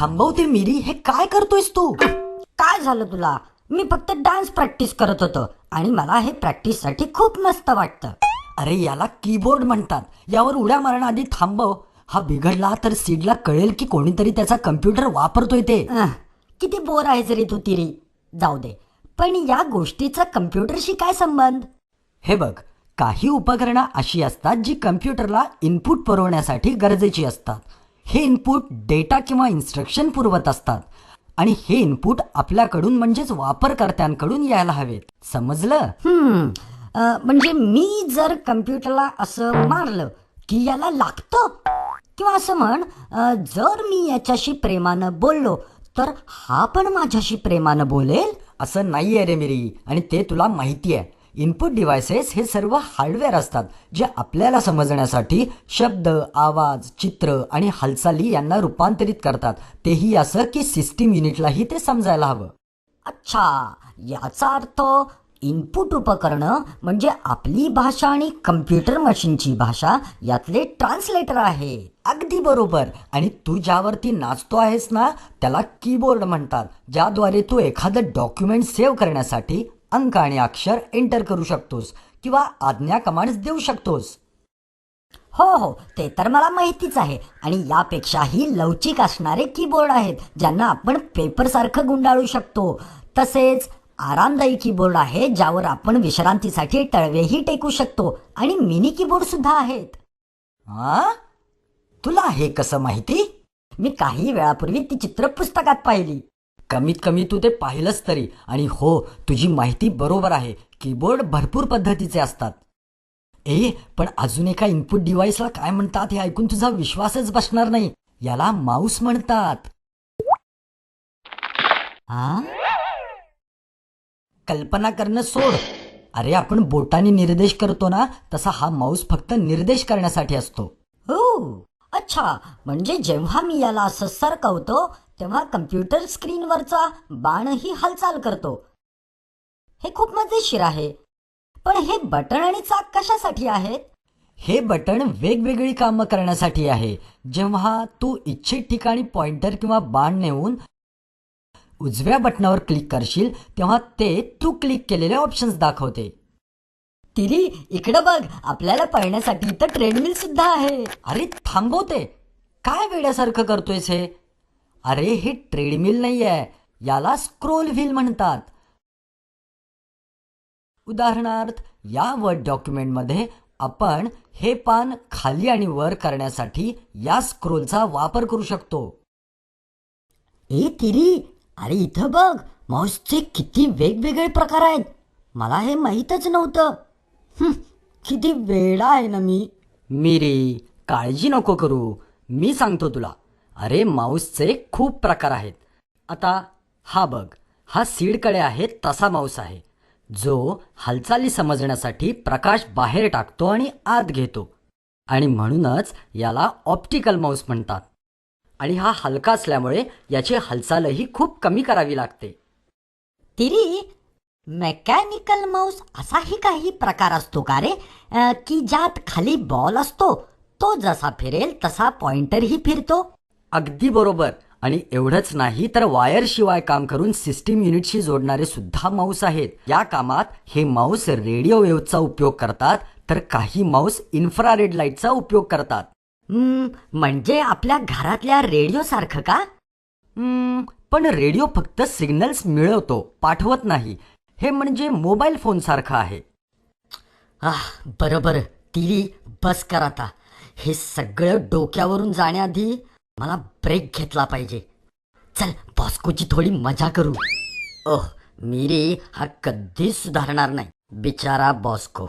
थांबवते मिरी, हे काय करतोयस तू? काय झालं तुला? मी फक्त डान्स प्रॅक्टिस करत होतो आणि मला हे प्रॅक्टिससाठी खूप मस्त वाटतं. अरे याला कीबोर्ड म्हणतात. यावर उड्या मारण्याआधी थांबव. हा बिघडला तर सीडला कळेल की कोणीतरी त्याचा कम्प्युटर वापरतोय ते. किती बोर आहेस रे तू तिरी. जाऊ दे, पण या गोष्टीचा कम्प्युटरशी काय संबंध? हे बघ, काही उपकरणं अशी असतात जी कम्प्युटरला इनपुट पुरवण्यासाठी गरजेची असतात. हे इनपुट डेटा किंवा इन्स्ट्रक्शन पुरवत असतात आणि हे इनपुट आपल्याकडून म्हणजेच वापरकर्त्यांकडून यायला हवेत. समजलं? म्हणजे मी जर कम्प्युटरला असं मारलं की याला लागतं, किंवा असं म्हण, जर मी याच्याशी प्रेमानं बोललो तर हा पण माझ्याशी प्रेमानं बोलेल. असं नाही आहे रे मिरी, आणि ते तुला माहिती आहे. इनपुट डिव्हायसेस हे सर्व हार्डवेअर असतात जे आपल्याला समजण्यासाठी शब्द, आवाज, चित्र आणि हालचाली यांना रूपांतरित करतात. तेही असं की सिस्टीम युनिटलाही ते समजायला हवं. अच्छा, याचा अर्थ इनपुट उपकरणं म्हणजे आपली भाषा आणि कम्प्युटर मशीनची भाषा यातले ट्रान्सलेटर आहे. अगदी बरोबर. आणि तू ज्यावरती नाचतो आहेस ना, त्याला कीबोर्ड म्हणतात, ज्याद्वारे तू एखादं डॉक्युमेंट सेव्ह करण्यासाठी अंक आणि अक्षर एंटर करू शकतोस किंवा आज्ञा कमांड्स देऊ शकतोस. हो, ते तर मला माहितीच आहे. आणि यापेक्षाही लवचिक असणारे कीबोर्ड आहेत ज्यांना आपण पेपरसारखं गुंडाळू शकतो. तसेच आरामदायी कीबोर्ड आहे ज्यावर आपण विश्रांतीसाठी तळवेही टेकू शकतो. आणि मिनी कीबोर्ड सुद्धा आहेत. तुला हे कसं माहिती? मी काही वेळापूर्वी ती चित्र पुस्तकात पाहिली. कमीत कमी तू ते पाहिलंच तरी. आणि हो, तुझी माहिती बरोबर आहे. कीबोर्ड भरपूर पद्धतीचे असतात. पण अजून एका इनपुट डिव्हाइसला काय म्हणतात हे ऐकून तुझा विश्वासच बसणार नाही. याला माऊस म्हणतात. कल्पना करणं सोड. अरे आपण बोटाने निर्देश करतो ना, तसा हा माऊस फक्त निर्देश करण्यासाठी असतो. हो, अच्छा. म्हणजे जेव्हा मी याला असं सरकवतो तेव्हा कम्प्युटर स्क्रीनवरचा बाणही हालचाल करतो. हे खूप मजेशीर आहे. पण हे बटण आणि चाक कशासाठी आहेत? हे बटण वेगवेगळी कामं करण्यासाठी आहे. जेव्हा तू इच्छित ठिकाणी पॉइंटर किंवा बाण नेऊन उजव्या बटणावर क्लिक करशील तेव्हा ते तू क्लिक केलेले ऑप्शन्स दाखवते. तिरी, इकडं बघ, आपल्याला पळण्यासाठी इथं ट्रेडमिल सुद्धा आहे. अरे थांबवते, काय वेड्यासारखं करतोयस हे? अरे हे ट्रेडमिल नाही आहे, याला स्क्रोल व्हील म्हणतात. उदाहरणार्थ, या वर्ड डॉक्युमेंटमध्ये आपण हे पान खाली आणि वर करण्यासाठी या स्क्रोलचा वापर करू शकतो. तिरी, अरे इथं बघ, माऊसचे किती वेगवेगळे प्रकार आहेत. मला हे माहीतच नव्हतं. किती वेडा आहे ना मी. मिरी, काळजी नको करू, मी सांगतो तुला. अरे माऊसचे खूप प्रकार आहेत. आता हा बघ, हा सीडकडे आहे तसा माऊस आहे, जो हालचाली समजण्यासाठी प्रकाश बाहेर टाकतो आणि आत घेतो, आणि म्हणूनच याला ऑप्टिकल माऊस म्हणतात. आणि हा हलका असल्यामुळे याची हालचालही खूप कमी करावी लागते. तिरी, मेकॅनिकल माऊस असाही काही प्रकार असतो का रे, की ज्यात खाली बॉल असतो, तो जसा फिरेल तसा पॉइंटरही फिरतो? अगदी बरोबर. आणि एवढंच नाही तर वायर शिवाय काम करून सिस्टीम युनिटशी जोडणारे सुद्धा माऊस आहेत. या कामात हे माऊस रेडिओ वेव्हचा उपयोग करतात, तर काही माऊस इन्फ्रारेड लाईटचा उपयोग करतात. म्हणजे आपल्या घरातल्या रेडिओ सारखं का? पण रेडिओ फक्त सिग्नल्स मिळवतो, पाठवत नाही. हे म्हणजे मोबाईल फोन सारखं आहे. बरोबर. तिरी, बस कर आता. हे सगळं डोक्यावरून जाण्याआधी मला ब्रेक घेतला पाहिजे. चल, बॉस्कोची थोडी मजा करू. मिरी, हा कधीच सुधारणार नाही, बिचारा बॉस्को.